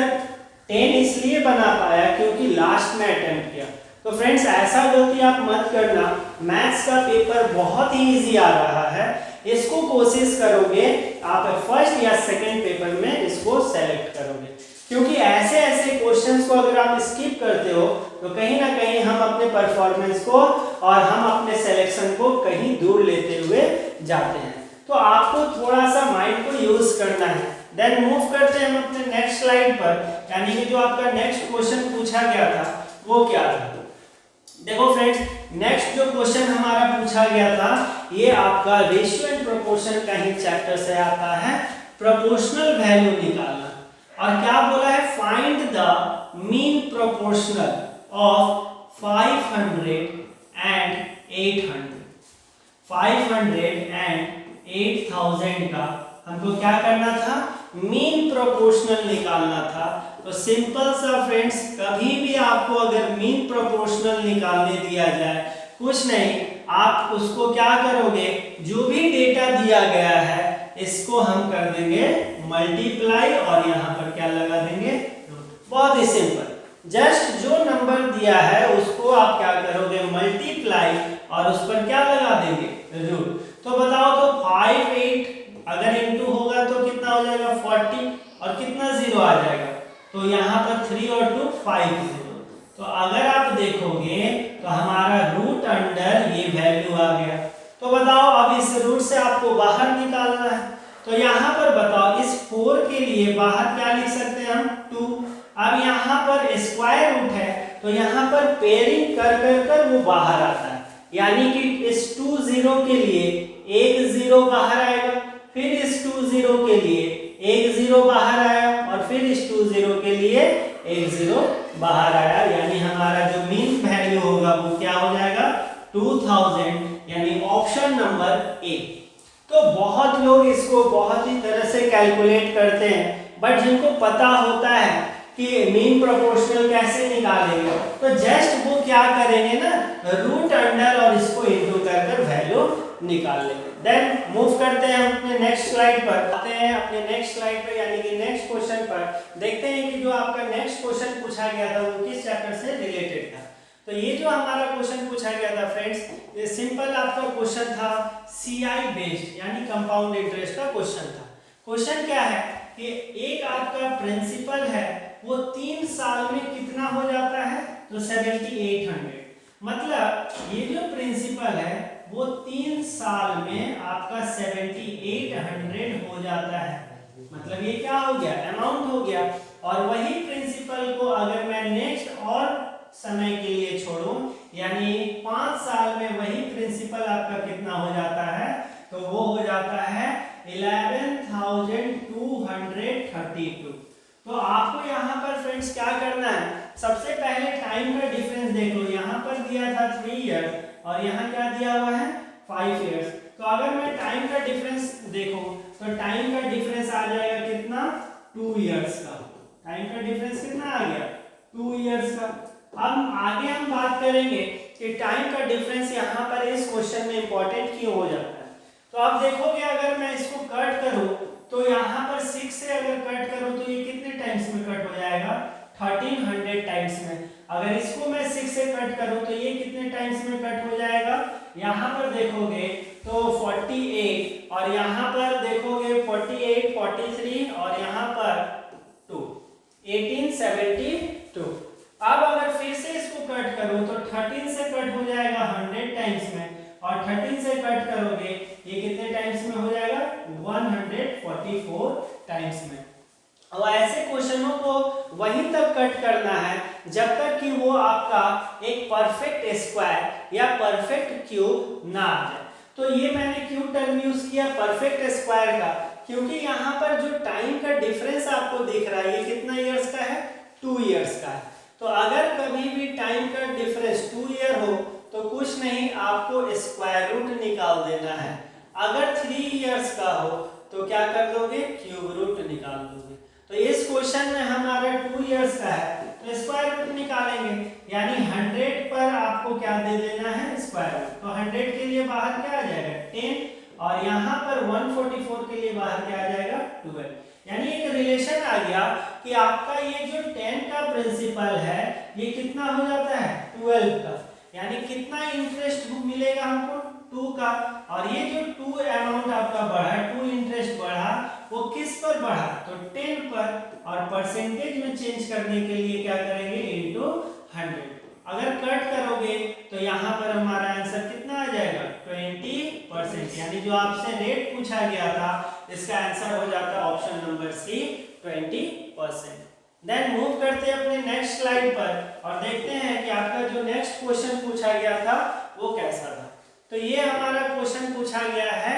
10 इसलिए बना पाया क्योंकि लास्ट में अटेम्प्ट किया। तो फ्रेंड्स ऐसा गलती आप मत करना, मैथ्स का पेपर बहुत ही इजी आ रहा है, इसको कोशिश करोगे आप फर्स्ट या सेकंड पेपर में इसको सेलेक्ट करोगे, क्योंकि ऐसे क्वेश्चंस को अगर आप स्किप करते हो तो कहीं ना कहीं हम अपने परफॉर्मेंस को और हम अपने सिलेक्शन को कहीं दूर लेते हुए जाते हैं। तो आपको थोड़ा सा माइंड को यूज करना है। देन मूव करते हैं हम अपने नेक्स्ट स्लाइड पर, यानी कि जो आपका नेक्स्ट क्वेश्चन पूछा गया था वो क्या था। देखो फ्रेंड्स, नेक्स्ट जो क्वेश्चन हमारा पूछा गया था ये आपका रेशियो एंड प्रोपोर्शन का ही चैप्टर से आता है, प्रोपोर्शनल वैल्यू निकालना। और क्या बोला है, find the mean proportional of 500 and 800। 500 and 8000 का हमको क्या करना था, मीन प्रोपोर्शनल निकालना था। तो सिंपल सा फ्रेंड्स, कभी भी आपको अगर मीन प्रोपोर्शनल निकालने दिया जाए, कुछ नहीं, आप उसको क्या करोगे, जो भी डेटा दिया गया है इसको हम कर देंगे मल्टीप्लाई और यहाँ पर क्या लगा देंगे, बहुत ही सिंपल। जस्ट जो नंबर दिया है उसको आप क्या करोगे, मल्टीप्लाई और उस पर क्या लगा देंगे, रूट। तो बताओ, तो 5 8 अगर इनटू होगा तो कितना हो जाएगा 40 और कितना जीरो आ जाएगा, तो यहाँ पर 3 और 2 5 0। तो अगर आप देखोगे तो हमारा रूट अंडर ये वैल्यू आ गया। तो बताओ अब इस रूट से आपको बाहर निकालना है, तो यहाँ पर बताओ इस 4 के लिए बाहर क्या लिख सकते हैं हम, 2। अब यहाँ पर स्क्वायर रूट है तो यहाँ पर पेयरिंग कर कर कर वो बाहर आता है, यानी कि इस 2 0 के लिए एक 0 बाहर आएगा, फिर इस 2 0 के लिए एक 0 बाहर आया और फिर इस 2 0 के लिए एक 0 बाहर आया, यानी हमारा जो मीन वैल्यू होगा वो क्या हो जाएगा 2000, यानी ऑप्शन नंबर ए। तो बहुत लोग इसको बहुत ही तरह से कैलकुलेट करते हैं, बट जिनको पता होता है कि मीन प्रोपोर्शनल कैसे निकालेंगे, तो जस्ट वो क्या करेंगे ना, रूट अंडर और इसको इनटू कर कर वैल्यू निकाल लेंगे। देन मूव करते हैं अपने नेक्स्ट स्लाइड पर, आते हैं अपने नेक्स्ट स्लाइड पर, यानी कि नेक्स्ट क्वेश्चन पर। देखते हैं कि जो आपका नेक्स्ट क्वेश्चन पूछा गया था वो किस चैप्टर से रिलेटेड था। तो ये जो हमारा क्वेश्चन पूछा गया था फ्रेंड्स, ये सिंपल आपका क्वेश्चन था, सीआई बेस्ड यानी कंपाउंड इंटरेस्ट का क्वेश्चन था। क्वेश्चन क्या है कि एक आपका प्रिंसिपल है वो 3 साल में कितना हो जाता है, तो 7800। मतलब ये जो प्रिंसिपल है वो 3 साल में आपका 7800 हो जाता है। मतलब ये क्या हो गया, अमाउंट हो गया। और वही प्रिंसिपल को अगर मैं नेक्स्ट और समय के लिए छोड़ूं, यानी 5 साल में वही प्रिंसिपल आपका कितना हो जाता है, तो वो हो जाता है 11232। तो आपको यहाँ पर फ्रेंड्स क्या करना है, सबसे पहले टाइम का डिफरेंस देख लो। यहाँ पर दिया था 3 इयर्स और यहाँ क्या दिया हुआ है 5 इयर्स। तो अगर मैं टाइम का डिफरेंस देखो तो टाइम का डिफरेंस आ जाएगा कितना, 2 इयर्स का। टाइम का डिफरेंस कितना आ गया, 2 इयर्स का। अब आगे हम बात करेंगे कि टाइम का डिफरेंस यहाँ पर इस क्वेश्चन में इंपॉर्टेंट क्यों हो जाता है। तो आप देखोगे अगर मैं इसको कट करूं तो यहाँ पर 6 से अगर कट करूं तो ये कितने टाइम्स में कट हो जाएगा, 1300 टाइम्स में। अगर इसको मैं 6 से कट करूं तो ये कितने टाइम्स में कट हो जाएगा, यहाँ पर देखोगे तो 48 और यहाँ पर देखोगे 48 43 और यहाँ पर 2 1872। अब अगर फिर से इसको कट करो तो 13 से कट हो जाएगा 100 टाइम्स में, और 13 से कट करोगे ये कितने टाइम्स में हो जाएगा, 144 टाइम्स में। और ऐसे क्वेश्चनों को वहीं तक कट करना है जब तक कि वो आपका एक परफेक्ट स्क्वायर या परफेक्ट क्यूब ना आ जाए। तो ये मैंने क्यों टर्म यूज किया परफेक्ट स्क्वायर का, क्योंकि यहाँ पर जो टाइम का डिफरेंस आपको दिख रहा है ये कितना इयर्स का है, 2 इयर्स का है। तो अगर कभी भी टाइम का डिफरेंस 2 ईयर हो तो कुछ नहीं, आपको स्क्वायर रूट निकाल देना है। अगर 3 इयर्स का हो तो क्या कर दोगे, क्यूब रूट निकाल दोगे। तो इस क्वेश्चन में हमारा 2 इयर्स का है तो स्क्वायर रूट निकालेंगे, यानी 100 पर आपको क्या दे देना है, स्क्वायर रूट। तो 100 के लिए बाहर क्या आ जाएगा 10, और यहाँ पर 144 के लिए बाहर क्या आ जाएगा 12। यानी एक रिलेशन आ गया कि आपका ये जो 10 का प्रिंसिपल है ये कितना हो जाता है 12 का, यानी कितना इंटरेस्ट मिलेगा हमको 2 का। और ये जो 2 अमाउंट आपका बढ़ा, 2 इंटरेस्ट बढ़ा, वो किस पर बढ़ा, तो 10 पर, और परसेंटेज में चेंज करने के लिए क्या करेंगे, इनटू 100। अगर कट करोगे तो यहाँ पर हमारा आंसर कितना आ जाएगा 20%। 20%, यानी जो आपसे रेट पूछा गया था इसका आंसर हो जाता है option number C 20%। Then move करते हैं अपने नेक्स्ट स्लाइड पर और देखते हैं कि आपका जो नेक्स्ट क्वेश्चन पूछा गया था वो कैसा था। तो ये हमारा क्वेश्चन पूछा गया है,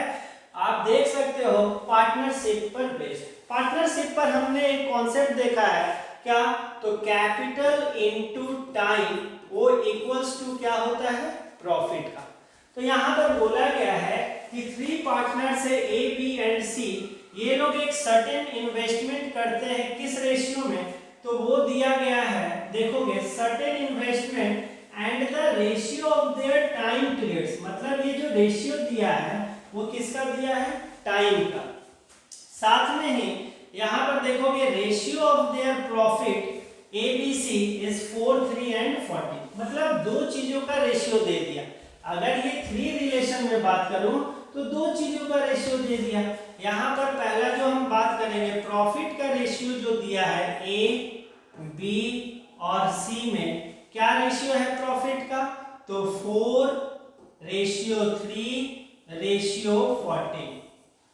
आप देख सकते हो पार्टनरशिप पर बेस्ड। पार्टनरशिप पर हमने एक कॉन्सेप्ट देखा है क्या, तो कैपिटल इनटू टाइम वो इक्वल्स टू क्या होता है, प्रॉफिट का। तो यहाँ पर बोला गया है कि 3 पार्टनर्स है ए बी एंड सी, ये लोग एक सर्टेन इन्वेस्टमेंट करते हैं किस रेशियो में, तो वो दिया गया है, देखोगे certain investment and the ratio of their time periods, मतलब ये जो रेशियो दिया है वो किसका दिया है, टाइम का। साथ में ही यहाँ पर देखोगे ratio of their profit ABC is 4, 3 and 40, मतलब दो चीजों का रेशियो दे दिया। अगर ये 3 रिलेशन में बात करूं तो दो चीजों का रेशियो दे दिया। यहाँ पर पहला जो हम बात करेंगे प्रॉफिट का रेशियो जो दिया है A, B और C में क्या रेशियो है प्रॉफिट का, तो 4:3:40,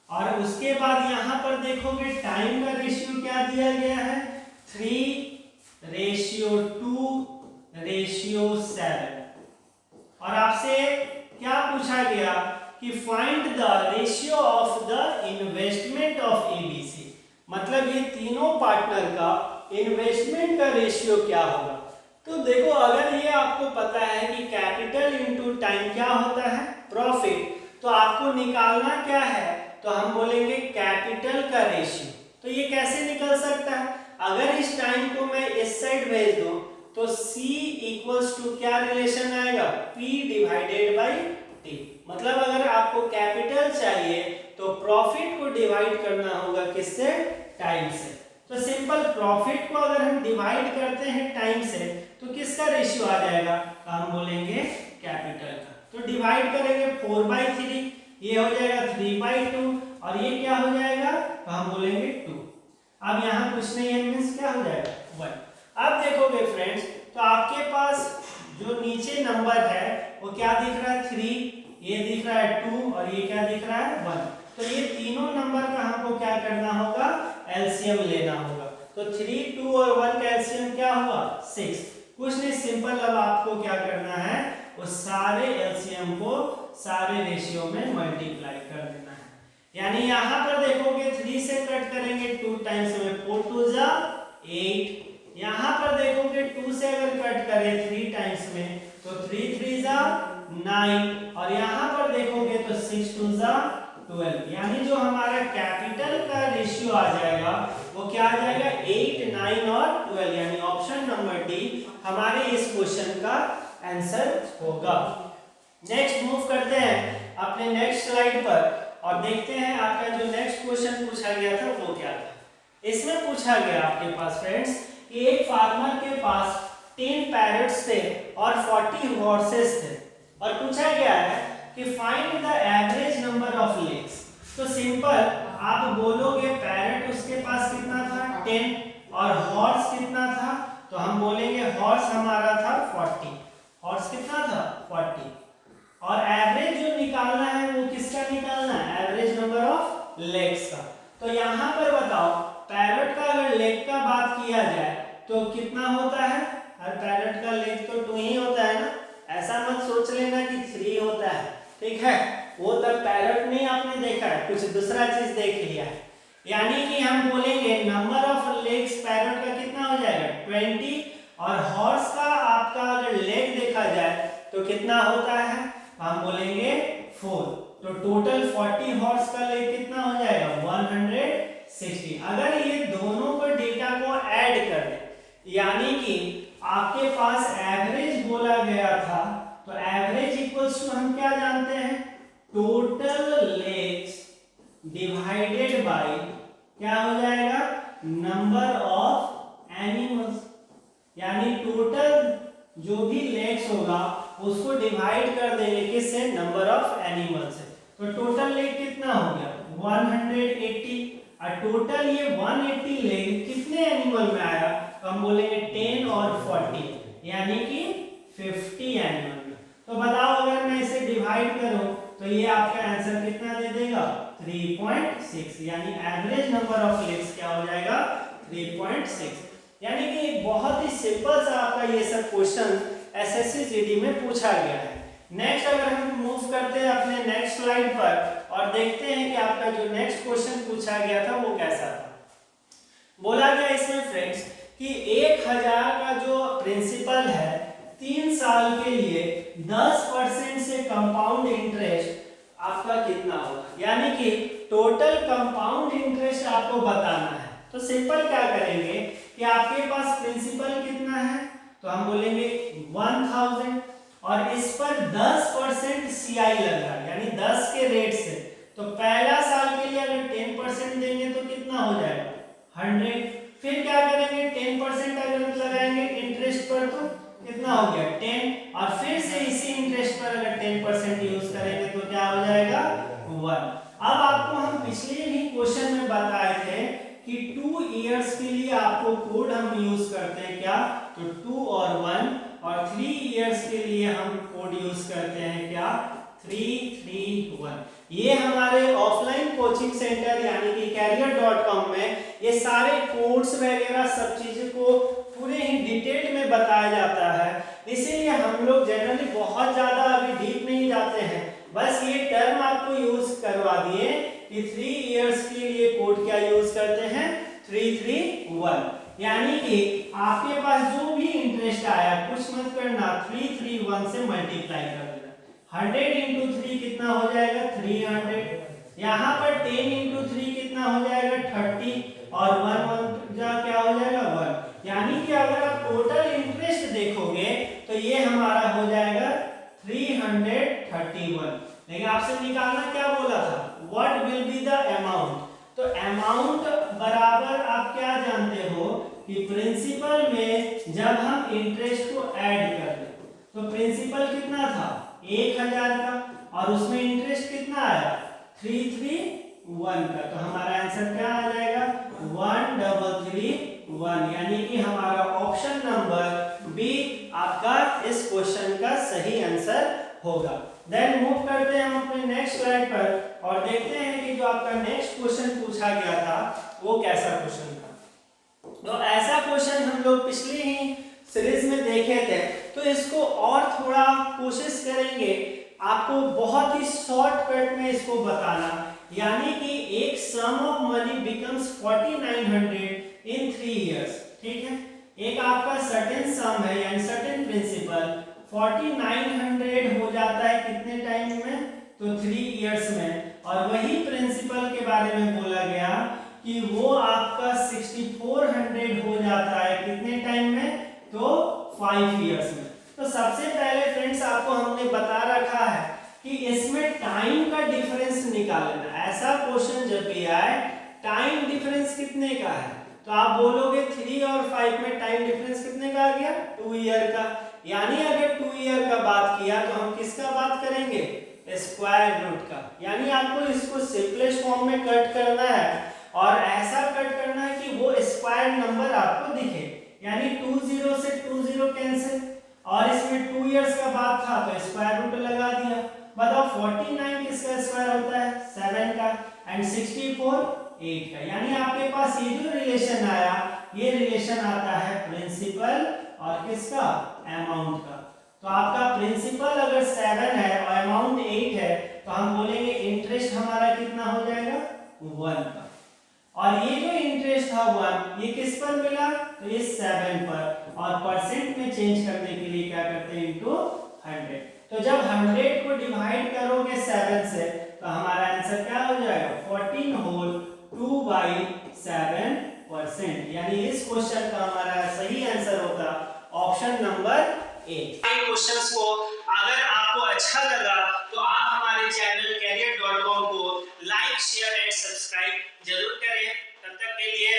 और उसके बाद यहाँ पर देखोगे टाइम का रेशियो क्या दिया गया है, 3:2:7, और आपसे क्या पूछा गया कि find the ratio of the investment of ABC, मतलब ये तीनों पार्टनर का इन्वेस्टमेंट का रेशियो क्या होगा। तो देखो अगर ये आपको पता है कि कैपिटल इनटू टाइम क्या होता है, प्रॉफिट, तो आपको निकालना क्या है, तो हम बोलेंगे कैपिटल का रेशियो। तो ये कैसे निकल सकता है, अगर इस टाइम को मैं इस साइड भेज दूं तो C इक्वल्स टू क्या रिलेशन आएगा, P डिवाइडेड बाई T, मतलब अगर आपको कैपिटल चाहिए तो प्रॉफिट को डिवाइड करना होगा किससे, टाइम से। तो सिंपल प्रॉफिट को अगर हम डिवाइड करते हैं टाइम से तो किसका रेशियो आ जाएगा, तो हम बोलेंगे कैपिटल का। तो डिवाइड करेंगे 4/3, ये हो जाएगा 3/2, और ये क्या हो जाएगा, तो हम बोलेंगे 2। अब यहाँ कुछ नहीं है, मीन्स क्या हो जाएगा 1। अब देखोगे फ्रेंड्स तो आपके पास जो नीचे नंबर है वो क्या दिख रहा है, 3, ये दिख रहा है 2, और ये क्या दिख रहा है 1। तो ये तीनों नंबर का हमको क्या करना होगा, एलसीएम लेना होगा। तो 3, 2 और 1 का एलसीएम क्या हुआ, 6। कुछ नहीं, सिंपल अब आपको क्या करना है, वो सारे एलसीएम को सारे रेशियो में मल्टीप्लाई कर देना है। यानी यहाँ पर देखोगे 3 से कट करेंगे 2 टाइम्स में, 4 2 जा 8, यहाँ पर देखोगे 2 से अगर कट करें 3 टाइम्स में तो 3 3 जा 9, और यहाँ पर देखोगे तो 6 2 जा 12, यानी जो हमारा कैपिटल का रेशियो आ जाएगा वो क्या आ जाएगा, 8, 9 और 12, यानी ऑप्शन नंबर डी हमारे इस क्वेश्चन का आंसर होगा। नेक्स्ट मूव करते हैं अपने नेक्स्ट स्लाइड पर और देखते हैं आपका जो नेक्स्ट क्वेश्चन पूछा गया था वो क्या था। इसमें पूछा गया आपके पास फ्रेंड्स कि एक फार्मर के पास 10 पैरट्स थे और 40 हॉर्सेस थे, और पूछा गया है कि find the average number of legs. तो सिंपल आप बोलोगे पैरट उसके पास कितना था 10 और हॉर्स कितना था, तो हम बोलेंगे हॉर्स हमारा था 40, हॉर्स कितना था 40, और एवरेज जो निकालना है वो किसका निकालना है, एवरेज नंबर ऑफ लेग्स का। तो यहाँ पर बताओ पैरट का अगर लेग का बात किया जाए तो कितना होता है, हर पैरट का लेग तो 2 ही होता है ना, ऐसा मत सोच लेना कि 3 होता है, ठीक है, वो तब पैरट नहीं आपने देखा है, कुछ दूसरा चीज देख लिया है। यानी कि हम बोलेंगे नंबर ऑफ लेग्स पैरट का कितना हो जाएगा 20, और हॉर्स का आपका अगर लेग देखा जाए तो कितना होता है, हम बोलेंगे 4, तो टोटल 40 हॉर्स का लेग कितना हो जाएगा 160। अगर ये दोनों को डेटा को ऐड कर दें, यानी कि आपके पास एवरेज बोला गया था, तो एवरेज इक्वल्स टू हम क्या जानते हैं, टोटल लेग्स डिवाइडेड बाय क्या हो जाएगा, नंबर ऑफ एनिमल्स, यानी टोटल जो भी लेग्स होगा उसको डिवाइड कर देंगे किससे, नंबर ऑफ एनिमल्स से। तो टोटल लेग कितना हो गया 180, और टोटल ये 180 लेग कितने एनिमल में आया, तो हम बोलेंगे 10 और 40, यानी कि 50 एनिमल में। तो बताओ अगर मैं इसे डिवाइड करूं तो ये आपका आंसर कितना दे देगा 3.6, यानी एवरेज नंबर ऑफ लेग्स क्या हो जाएगा 3.6। यानी कि एक बहुत ही सिंपल सा आपका ये सब क्वेश्चन एसएससी जीडी में पूछा गया है। नेक्स्ट अगर हम मूव करते हैं अपने नेक्स्ट स्लाइड पर और देखते हैं कि आपका जो नेक्स्ट क्वेश्चन पूछा गया था वो कैसा था। बोला गया इसमें फ्रेंड्स कि 1000 का जो प्रिंसिपल है 3 साल के लिए 10% से कंपाउंड इंटरेस्ट आपका कितना होगा, यानी कि टोटल कंपाउंड इंटरेस्ट आपको बताना है। तो सिंपल क्या करेंगे कि आपके पास प्रिंसिपल कितना है, तो हम बोलेंगे 1000 और इस पर 10% CI लग रहा है, यानी 10 के रेट से। तो पहला साल के लिए अगर 10% देंगे तो कितना हो जाएगा 100। फिर क्या करेंगे 10% अगर लगाएंगे इंटरेस्ट पर तो कितना हो गया 10, और फिर से इसी इंटरेस्ट पर अगर 10% यूज करेंगे तो क्या हो जाएगा 1। अब आपको हम पिछले ही क्वेश्चन में बताए थे कि 2 इयर्स के लिए आपको कोड हम यूज करते हैं क्या, तो 2 और 1, और 3 इयर्स के लिए हम कोड यूज करते हैं क्या 331। ये हमारे ऑफलाइन कोचिंग सेंटर यानी कि career.com में ये सारे कोर्स वगैरह सब चीजें को पूरे ही डिटेल में बताया जाता है, इसीलिए हम लोग जनरली बहुत ज्यादा अभी डीप नहीं जाते हैं, बस ये टर्म आपको यूज करवा दिए कि 3 इयर्स के लिए कोड क्या यूज करते हैं 331, यानी कि आपके पास जो भी इंटरेस्ट आया कुछ मत करना 331 से मल्टीप्लाई कर देना। 100 into 3 कितना हो जाएगा 300, यहाँ पर 10 into 3 कितना हो जाएगा 30, और 1 जा क्या हो जाएगा 1, यानी कि अगर आप टोटल इंटरेस्ट देखोगे तो ये हमारा हो जाएगा 331। लेकिन आपसे निकालना क्या बोला था, what will be the amount. तो अमाउंट बराबर आप क्या जानते हो कि प्रिंसिपल में जब हम इंटरेस्ट को ऐड कर दें तो प्रिंसिपल कितना था 1000 का, और उसमें इंटरेस्ट कितना आया 331 का, तो हमारा आंसर क्या आ जाएगा 1331, यानी कि हमारा ऑप्शन नंबर बी आपका इस क्वेश्चन का सही आंसर होगा। देन मूव करते हैं हम अपने नेक्स्ट स्लाइड पर और देखते हैं कि जो आपका नेक्स्ट क्वेश्चन पूछा गया था वो कैसा क्वेश्चन था। तो ऐसा क्वेश्चन हम लोग पिछली ही सीरीज में देखे थे, तो इसको और थोड़ा कोशिश करेंगे आपको बहुत ही शॉर्टकट में इसको बताना, यानी कि एक sum of money becomes 4900 in 3 years. ठीक है, एक आपका सर्टेन सम है यानी सर्टेन प्रिंसिपल 4900 हो जाता है कितने टाइम में, तो 3 इयर्स में, और वही प्रिंसिपल के बारे में बोला गया कि वो आपका 6400 हो जाता है कितने टाइम में, तो 5 इयर्स में। तो सबसे पहले फ्रेंड्स आपको हमने बता रखा है कि इसमें टाइम का डिफरेंस निकालना। ऐसा क्वेश्चन जब भी आए टाइम डिफरेंस कितने का है, तो आप बोलोगे 3 और 5 में टाइम डिफरेंस कितने का आ गया 2 ईयर का, यानी अगर 2 ईयर का बात किया तो हम किसका बात करेंगे स्क्वायर रूट का, यानी आपको इसको सिंपलेस्ट फॉर्म में कट करना है और ऐसा कट करना है कि वो स्क्वायर नंबर आपको दिखे, यानी 20 से 20 कैंसिल, और इसमें 2 इयर्स का बात था तो स्क्वायर रूट लगा दिया। बताओ 49 किसका स्क्वायर होता है 7 का, एंड 64 8 का, यानी आपके पास ये जो रिलेशन आया ये रिलेशन आता है प्रिंसिपल और किसका अमाउंट का। तो आपका प्रिंसिपल अगर 7 है और अमाउंट 8 है तो हम बोलेंगे इंटरेस्ट हमारा कितना हो जाएगा 1 का, और ये जो इंटरेस्ट था 1 ये किस पर मिला, तो ये 7 पर, और परसेंट में चेंज करने के लिए क्या करते हैं इनटू 100। तो जब 100 को डिवाइड करोगे 7 से तो हमारा आंसर क्या हो जाएगा 14 होल 2/7%, यानी इस क्वेश्चन का हमारा सही आंसर होगा ऑप्शन नंबर 8। क्वेश्चंस को अगर आपको अच्छा लगा तो आप हमारे चैनल career.com को लाइक शेयर एंड सब्सक्राइब जरूर करें। तब तक के लिए